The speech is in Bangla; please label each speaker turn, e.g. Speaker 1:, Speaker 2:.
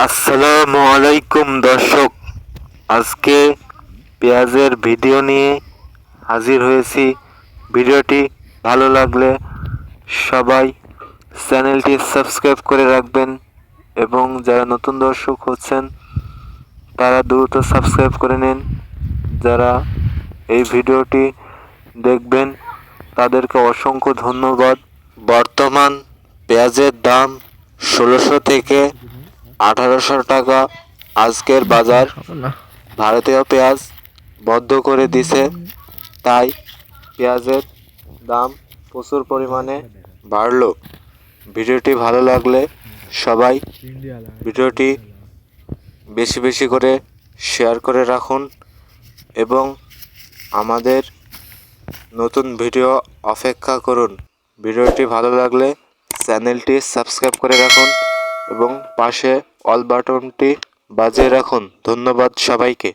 Speaker 1: আসসালামু আলাইকুম দর্শক, আজকে পেঁয়াজের ভিডিও নিয়ে হাজির হয়েছি। ভিডিওটি ভালো লাগলে সবাই চ্যানেলটি সাবস্ক্রাইব করে রাখবেন এবং যারা নতুন দর্শক হচ্ছেন তারা দ্রুত সাবস্ক্রাইব করে নিন। যারা এই ভিডিওটি দেখবেন তাদেরকে অসংখ্য ধন্যবাদ। বর্তমান পেঁয়াজের দাম ১৬০০ থেকে ১৮০০ টাকা। আজকের বাজার ভারতীয় পেঁয়াজ বন্ধ করে দিছে, তাই পেঁয়াজের দাম প্রচুর পরিমাণে বাড়লো। ভিডিওটি ভালো লাগলে সবাই ভিডিওটি বেশি বেশি করে শেয়ার করে রাখুন এবং আমাদের নতুন ভিডিও অপেক্ষা করুন। ভিডিওটি ভালো লাগলে চ্যানেলটি সাবস্ক্রাইব করে রাখুন এবং পাশে অল বাটনটি বাজিয়ে রাখুন। ধন্যবাদ সবাইকে।